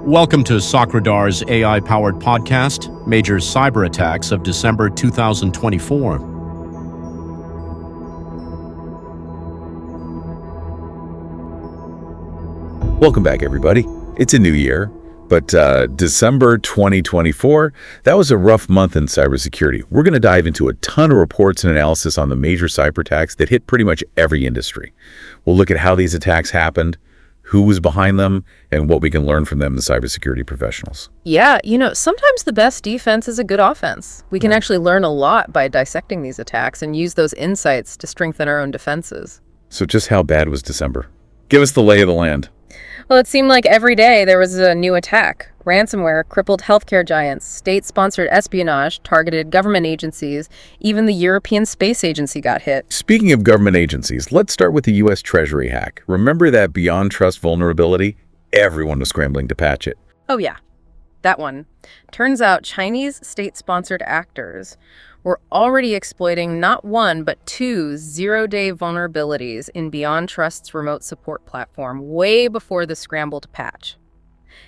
Welcome to SOCRadar's AI-powered podcast, Major Cyberattacks of December 2024. Welcome back, everybody. It's a new year, but December 2024, that was a rough month in cybersecurity. We're going to dive into a ton of reports and analysis on the major cyber attacks that hit pretty much every industry. We'll look at how these attacks happened, who was behind them, and what we can learn from them as cybersecurity professionals. Yeah, sometimes the best defense is a good offense. We can actually learn a lot by dissecting these attacks and use those insights to strengthen our own defenses. So just how bad was December? Give us the lay of the land. Well, it seemed like every day there was a new attack. Ransomware crippled healthcare giants, state-sponsored espionage targeted government agencies, even the European Space Agency got hit. Speaking of government agencies, let's start with the U.S. Treasury hack. Remember that Beyond Trust vulnerability? Everyone was scrambling to patch it. Oh yeah, that one. Turns out Chinese state-sponsored actors were already exploiting not one, but two zero-day vulnerabilities in Beyond Trust's remote support platform way before the scramble to patch.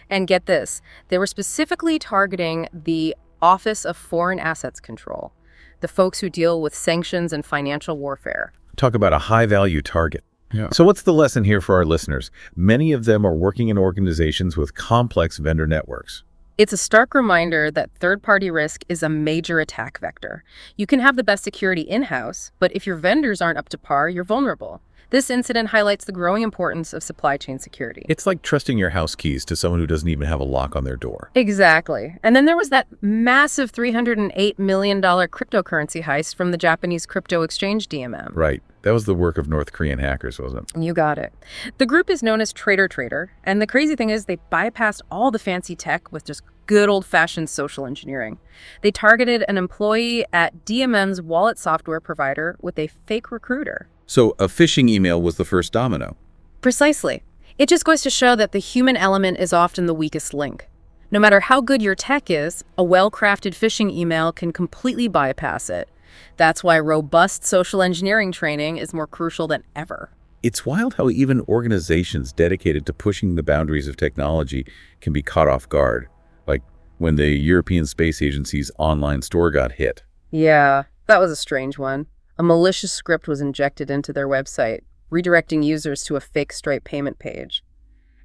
And get this, they were specifically targeting the Office of Foreign Assets Control, the folks who deal with sanctions and financial warfare. Talk about a high-value target. Yeah. So what's the lesson here for our listeners? Many of them are working in organizations with complex vendor networks. It's a stark reminder that third-party risk is a major attack vector. You can have the best security in-house, but if your vendors aren't up to par, you're vulnerable. This incident highlights the growing importance of supply chain security. It's like trusting your house keys to someone who doesn't even have a lock on their door. Exactly. And then there was that massive $308 million cryptocurrency heist from the Japanese crypto exchange DMM. Right. That was the work of North Korean hackers, wasn't it? You got it. The group is known as Trader, and the crazy thing is they bypassed all the fancy tech with just good old-fashioned social engineering. They targeted an employee at DMM's wallet software provider with a fake recruiter. So a phishing email was the first domino. Precisely. It just goes to show that the human element is often the weakest link. No matter how good your tech is, a well-crafted phishing email can completely bypass it. That's why robust social engineering training is more crucial than ever. It's wild how even organizations dedicated to pushing the boundaries of technology can be caught off guard, like when the European Space Agency's online store got hit. Yeah, that was a strange one. A malicious script was injected into their website, redirecting users to a fake Stripe payment page.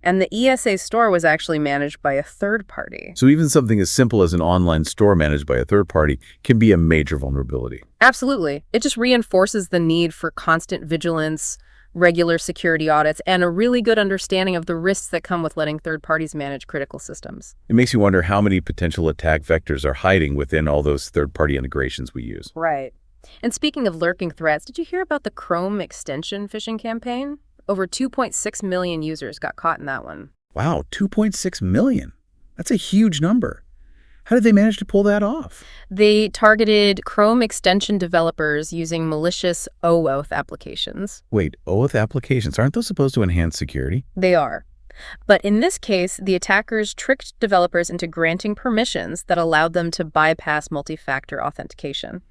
And the ESA store was actually managed by a third party. So even something as simple as an online store managed by a third party can be a major vulnerability. Absolutely. It just reinforces the need for constant vigilance, regular security audits, and a really good understanding of the risks that come with letting third parties manage critical systems. It makes you wonder how many potential attack vectors are hiding within all those third-party integrations we use. Right. And speaking of lurking threats, did you hear about the Chrome extension phishing campaign? Over 2.6 million users got caught in that one. Wow, 2.6 million. That's a huge number. How did they manage to pull that off? They targeted Chrome extension developers using malicious OAuth applications. Wait, OAuth applications, aren't those supposed to enhance security? They are. But in this case, the attackers tricked developers into granting permissions that allowed them to bypass multi-factor authentication.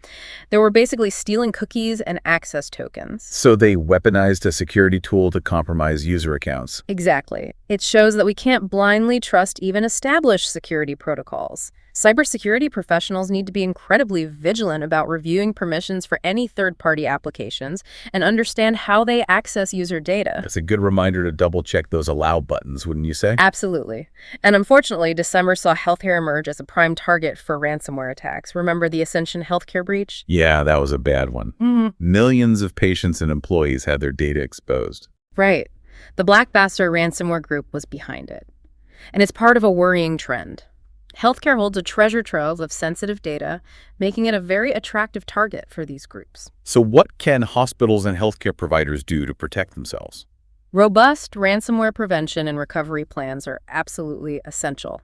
They were basically stealing cookies and access tokens. So they weaponized a security tool to compromise user accounts. Exactly. It shows that we can't blindly trust even established security protocols. Cybersecurity professionals need to be incredibly vigilant about reviewing permissions for any third-party applications and understand how they access user data. That's a good reminder to double-check those allow buttons, wouldn't you say? Absolutely. And unfortunately, December saw healthcare emerge as a prime target for ransomware attacks. Remember the Ascension healthcare breach? Yeah, that was a bad one. Millions of patients and employees had their data exposed. Right. The Black Bastard ransomware group was behind it. And it's part of a worrying trend. Healthcare holds a treasure trove of sensitive data, making it a very attractive target for these groups. So what can hospitals and healthcare providers do to protect themselves? Robust ransomware prevention and recovery plans are absolutely essential.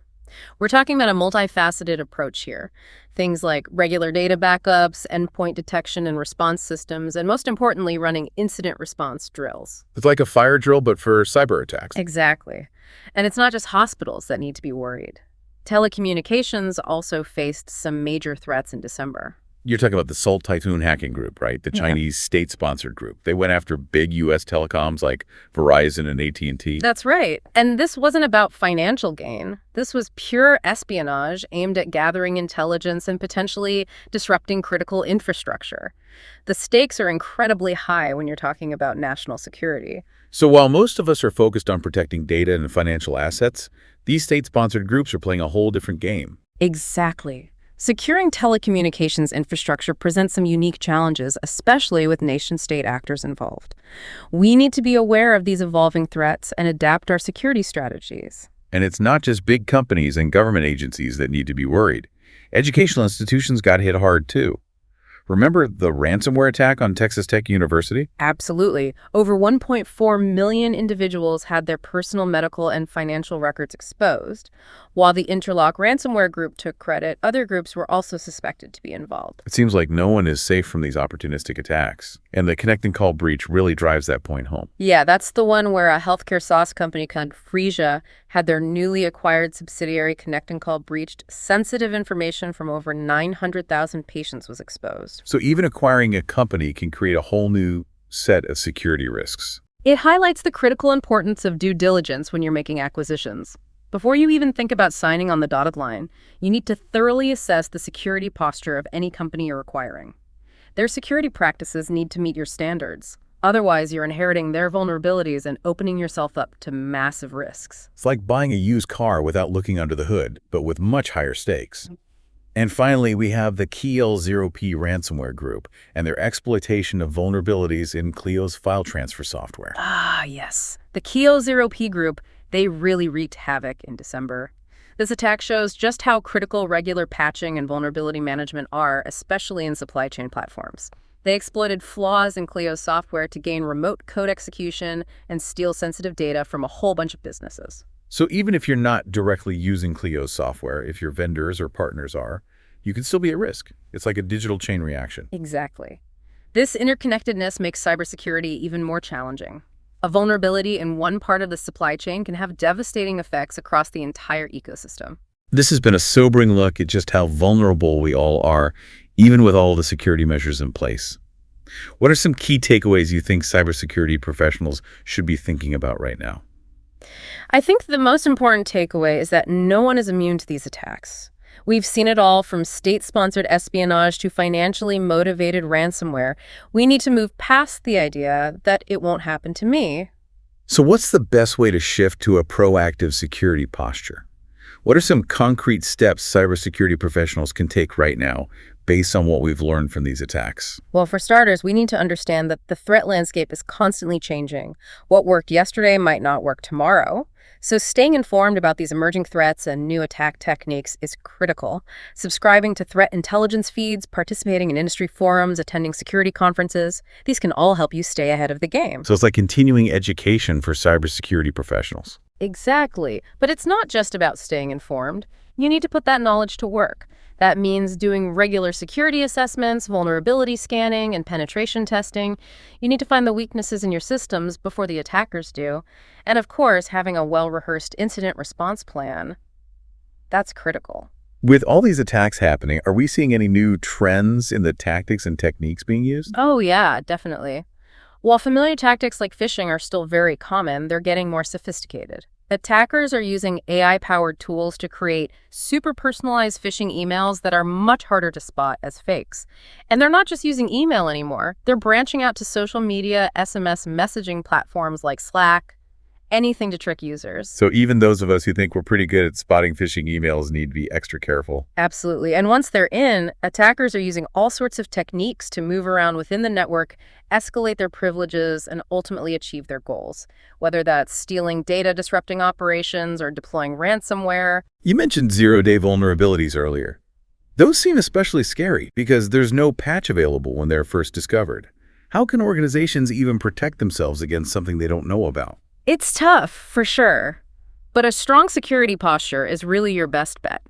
We're talking about a multifaceted approach here. Things like regular data backups, endpoint detection and response systems, and most importantly, running incident response drills. It's like a fire drill, but for cyber attacks. Exactly. And it's not just hospitals that need to be worried. Telecommunications also faced some major threats in December. You're talking about the Salt Typhoon hacking group, right? The Chinese state-sponsored group. They went after big U.S. telecoms like Verizon and AT&T. That's right. And this wasn't about financial gain. This was pure espionage aimed at gathering intelligence and potentially disrupting critical infrastructure. The stakes are incredibly high when you're talking about national security. So while most of us are focused on protecting data and financial assets, these state-sponsored groups are playing a whole different game. Exactly. Securing telecommunications infrastructure presents some unique challenges, especially with nation-state actors involved. We need to be aware of these evolving threats and adapt our security strategies. And it's not just big companies and government agencies that need to be worried. Educational institutions got hit hard too. Remember the ransomware attack on Texas Tech University? Absolutely. Over 1.4 million individuals had their personal medical and financial records exposed. While the Interlock ransomware group took credit, other groups were also suspected to be involved. It seems like no one is safe from these opportunistic attacks, and the Connect and Call breach really drives that point home. Yeah, that's the one where a healthcare SaaS company called Phreesia had their newly acquired subsidiary Connect and Call breached. Sensitive information from over 900,000 patients was exposed. So even acquiring a company can create a whole new set of security risks. It highlights the critical importance of due diligence when you're making acquisitions. Before you even think about signing on the dotted line, you need to thoroughly assess the security posture of any company you're acquiring. Their security practices need to meet your standards. Otherwise, you're inheriting their vulnerabilities and opening yourself up to massive risks. It's like buying a used car without looking under the hood, but with much higher stakes. And finally, we have the KL0P ransomware group and their exploitation of vulnerabilities in Clio's file transfer software. Ah, yes. The KL0P group, they really wreaked havoc in December. This attack shows just how critical regular patching and vulnerability management are, especially in supply chain platforms. They exploited flaws in Clio's software to gain remote code execution and steal sensitive data from a whole bunch of businesses. So even if you're not directly using Clio's software, if your vendors or partners are, you can still be at risk. It's like a digital chain reaction. Exactly. This interconnectedness makes cybersecurity even more challenging. A vulnerability in one part of the supply chain can have devastating effects across the entire ecosystem. This has been a sobering look at just how vulnerable we all are, even with all the security measures in place. What are some key takeaways you think cybersecurity professionals should be thinking about right now? I think the most important takeaway is that no one is immune to these attacks. We've seen it all from state-sponsored espionage to financially motivated ransomware. We need to move past the idea that it won't happen to me. So what's the best way to shift to a proactive security posture? What are some concrete steps cybersecurity professionals can take right now based on what we've learned from these attacks? Well, for starters, we need to understand that the threat landscape is constantly changing. What worked yesterday might not work tomorrow. So staying informed about these emerging threats and new attack techniques is critical. Subscribing to threat intelligence feeds, participating in industry forums, attending security conferences, these can all help you stay ahead of the game. So it's like continuing education for cybersecurity professionals. Exactly. But it's not just about staying informed. You need to put that knowledge to work. That means doing regular security assessments, vulnerability scanning, and penetration testing. You need to find the weaknesses in your systems before the attackers do. And of course, having a well-rehearsed incident response plan. That's critical. With all these attacks happening, are we seeing any new trends in the tactics and techniques being used? Oh yeah, definitely. While familiar tactics like phishing are still very common, they're getting more sophisticated. Attackers are using AI-powered tools to create super personalized phishing emails that are much harder to spot as fakes. And they're not just using email anymore. They're branching out to social media, SMS messaging platforms like Slack, anything to trick users. So even those of us who think we're pretty good at spotting phishing emails need to be extra careful. Absolutely. And once they're in, attackers are using all sorts of techniques to move around within the network, escalate their privileges, and ultimately achieve their goals. Whether that's stealing data, disrupting operations, or deploying ransomware. You mentioned zero-day vulnerabilities earlier. Those seem especially scary because there's no patch available when they're first discovered. How can organizations even protect themselves against something they don't know about? It's tough, for sure. But a strong security posture is really your best bet.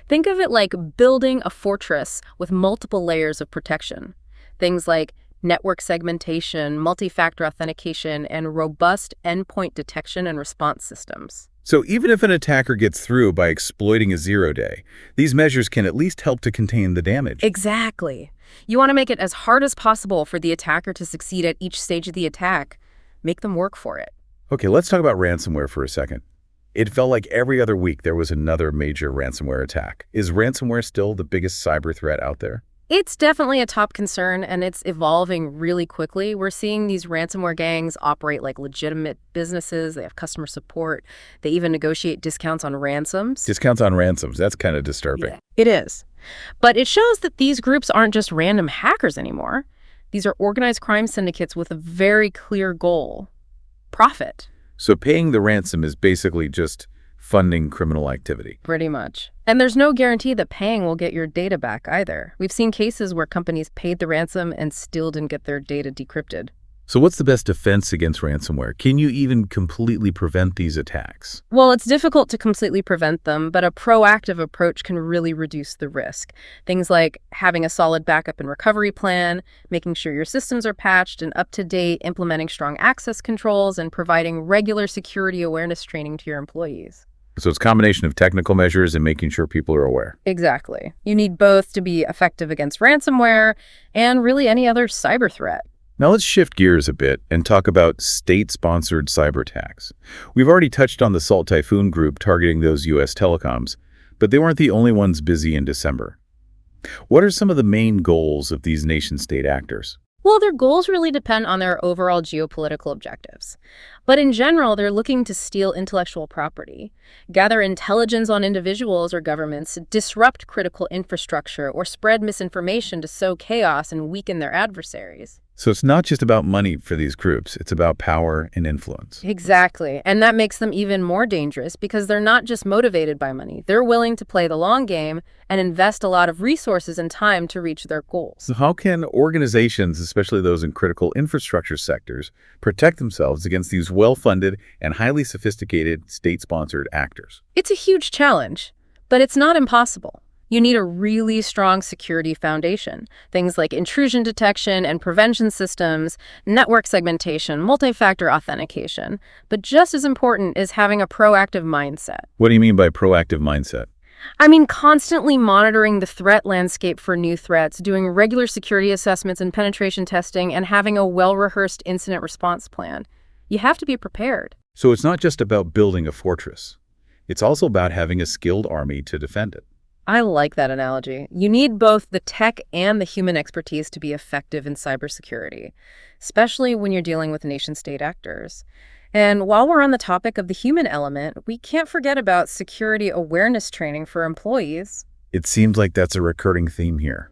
Think of it like building a fortress with multiple layers of protection. Things like network segmentation, multi-factor authentication, and robust endpoint detection and response systems. So even if an attacker gets through by exploiting a zero-day, these measures can at least help to contain the damage. Exactly. You want to make it as hard as possible for the attacker to succeed at each stage of the attack. Make them work for it. Okay, let's talk about ransomware for a second. It felt like every other week there was another major ransomware attack. Is ransomware still the biggest cyber threat out there? It's definitely a top concern, and it's evolving really quickly. We're seeing these ransomware gangs operate like legitimate businesses. They have customer support. They even negotiate discounts on ransoms. Discounts on ransoms, that's kind of disturbing. Yeah, it is. But it shows that these groups aren't just random hackers anymore. These are organized crime syndicates with a very clear goal: profit. So paying the ransom is basically just funding criminal activity. Pretty much. And there's no guarantee that paying will get your data back either. We've seen cases where companies paid the ransom and still didn't get their data decrypted. So what's the best defense against ransomware? Can you even completely prevent these attacks? Well, it's difficult to completely prevent them, but a proactive approach can really reduce the risk. Things like having a solid backup and recovery plan, making sure your systems are patched and up to date, implementing strong access controls, and providing regular security awareness training to your employees. So it's a combination of technical measures and making sure people are aware. Exactly. You need both to be effective against ransomware and really any other cyber threat. Now let's shift gears a bit and talk about state-sponsored cyber attacks. We've already touched on the Salt Typhoon group targeting those U.S. telecoms, but they weren't the only ones busy in December. What are some of the main goals of these nation-state actors? Well, their goals really depend on their overall geopolitical objectives. But in general, they're looking to steal intellectual property, gather intelligence on individuals or governments, disrupt critical infrastructure, or spread misinformation to sow chaos and weaken their adversaries. So it's not just about money for these groups, it's about power and influence. Exactly. And that makes them even more dangerous because they're not just motivated by money. They're willing to play the long game and invest a lot of resources and time to reach their goals. So how can organizations, especially those in critical infrastructure sectors, protect themselves against these well-funded and highly sophisticated state-sponsored actors? It's a huge challenge, but it's not impossible. You need a really strong security foundation. Things like intrusion detection and prevention systems, network segmentation, multi-factor authentication. But just as important is having a proactive mindset. What do you mean by proactive mindset? I mean, constantly monitoring the threat landscape for new threats, doing regular security assessments and penetration testing, and having a well-rehearsed incident response plan. You have to be prepared. So it's not just about building a fortress. It's also about having a skilled army to defend it. I like that analogy. You need both the tech and the human expertise to be effective in cybersecurity, especially when you're dealing with nation-state actors. And while we're on the topic of the human element, we can't forget about security awareness training for employees. It seems like that's a recurring theme here.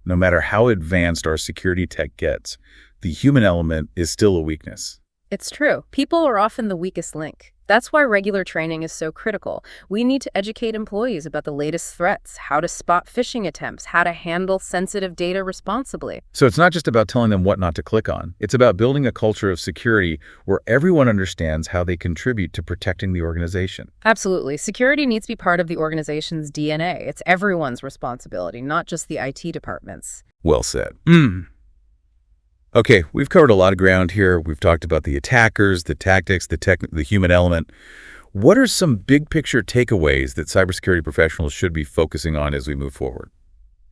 No matter how advanced our security tech gets, the human element is still a weakness. It's true. People are often the weakest link. That's why regular training is so critical. We need to educate employees about the latest threats, how to spot phishing attempts, how to handle sensitive data responsibly. So it's not just about telling them what not to click on. It's about building a culture of security where everyone understands how they contribute to protecting the organization. Absolutely. Security needs to be part of the organization's DNA. It's everyone's responsibility, not just the IT departments. Well said. Okay, we've covered a lot of ground here. We've talked about the attackers, the tactics, the human element. What are some big picture takeaways that cybersecurity professionals should be focusing on as we move forward?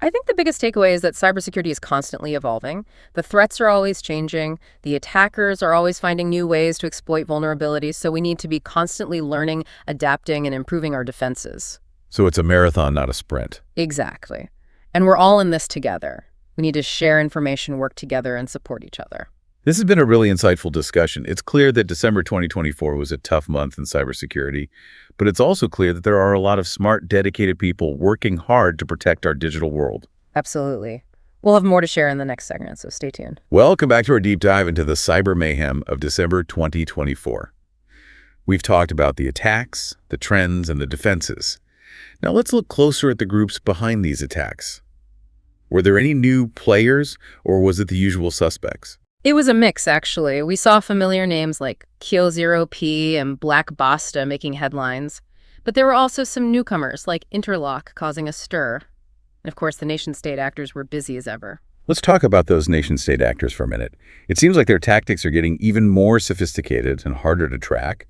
I think the biggest takeaway is that cybersecurity is constantly evolving. The threats are always changing. The attackers are always finding new ways to exploit vulnerabilities, so we need to be constantly learning, adapting, and improving our defenses. So it's a marathon, not a sprint. Exactly. And we're all in this together. We need to share information, work together, and support each other. This has been a really insightful discussion. It's clear that December 2024 was a tough month in cybersecurity, but it's also clear that there are a lot of smart, dedicated people working hard to protect our digital world. Absolutely. We'll have more to share in the next segment, so stay tuned. Welcome back to our deep dive into the cyber mayhem of December 2024. We've talked about the attacks, the trends, and the defenses. Now let's look closer at the groups behind these attacks. Were there any new players, or was it the usual suspects? It was a mix, actually. We saw familiar names like Kyo0p and Black Basta making headlines. But there were also some newcomers like Interlock causing a stir. And of course, the nation-state actors were busy as ever. Let's talk about those nation-state actors for a minute. It seems like their tactics are getting even more sophisticated and harder to track.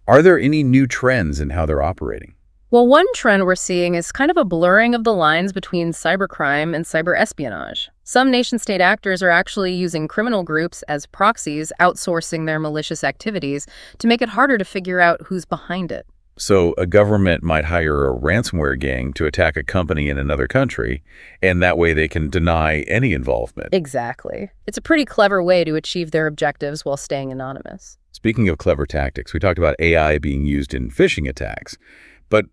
Are there any new trends in how they're operating? Well, one trend we're seeing is kind of a blurring of the lines between cybercrime and cyber-espionage. Some nation-state actors are actually using criminal groups as proxies, outsourcing their malicious activities to make it harder to figure out who's behind it. So a government might hire a ransomware gang to attack a company in another country, and that way they can deny any involvement. Exactly. It's a pretty clever way to achieve their objectives while staying anonymous. Speaking of clever tactics, we talked about AI being used in phishing attacks, but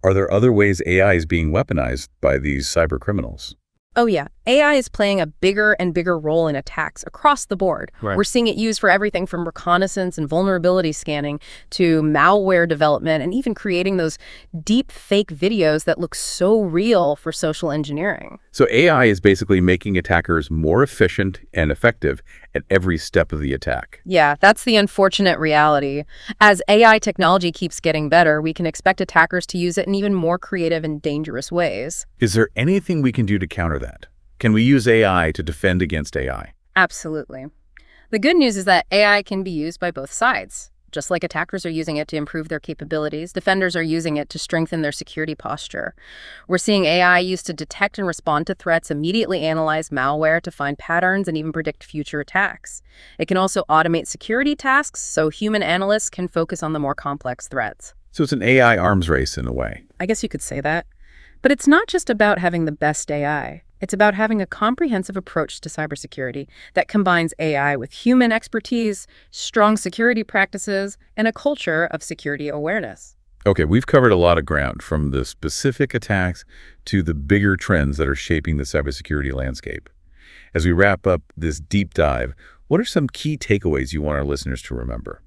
are there other ways AI is being weaponized by these cyber criminals? Oh yeah, AI is playing a bigger and bigger role in attacks across the board. Right. We're seeing it used for everything from reconnaissance and vulnerability scanning to malware development and even creating those deep fake videos that look so real for social engineering. So AI is basically making attackers more efficient and effective at every step of the attack. Yeah, that's the unfortunate reality. As AI technology keeps getting better, we can expect attackers to use it in even more creative and dangerous ways. Is there anything we can do to counter that? Can we use AI to defend against AI? Absolutely. The good news is that AI can be used by both sides. Just like attackers are using it to improve their capabilities, defenders are using it to strengthen their security posture. We're seeing AI used to detect and respond to threats, immediately analyze malware to find patterns, and even predict future attacks. It can also automate security tasks so human analysts can focus on the more complex threats. So it's an AI arms race in a way. I guess you could say that. But it's not just about having the best AI. It's about having a comprehensive approach to cybersecurity that combines AI with human expertise, strong security practices, and a culture of security awareness. Okay, we've covered a lot of ground, from the specific attacks to the bigger trends that are shaping the cybersecurity landscape. As we wrap up this deep dive, what are some key takeaways you want our listeners to remember?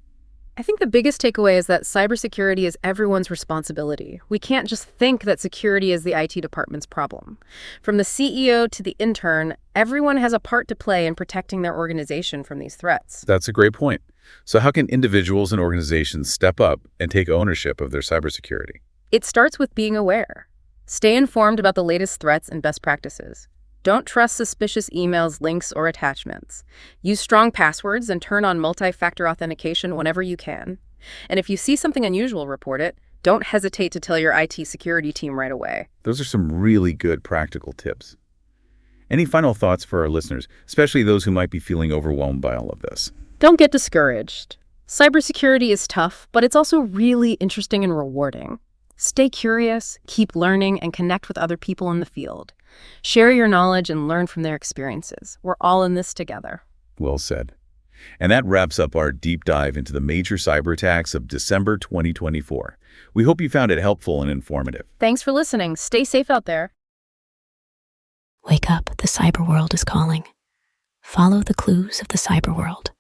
I think the biggest takeaway is that cybersecurity is everyone's responsibility. We can't just think that security is the IT department's problem. From the CEO to the intern, everyone has a part to play in protecting their organization from these threats. That's a great point. So how can individuals and organizations step up and take ownership of their cybersecurity? It starts with being aware. Stay informed about the latest threats and best practices. Don't trust suspicious emails, links, or attachments. Use strong passwords and turn on multi-factor authentication whenever you can. And if you see something unusual, report it. Don't hesitate to tell your IT security team right away. Those are some really good practical tips. Any final thoughts for our listeners, especially those who might be feeling overwhelmed by all of this? Don't get discouraged. Cybersecurity is tough, but it's also really interesting and rewarding. Stay curious, keep learning, and connect with other people in the field. Share your knowledge and learn from their experiences. We're all in this together. Well said. And that wraps up our deep dive into the major cyber attacks of December 2024. We hope you found it helpful and informative. Thanks for listening. Stay safe out there. Wake up, the cyber world is calling. Follow the clues of the cyber world.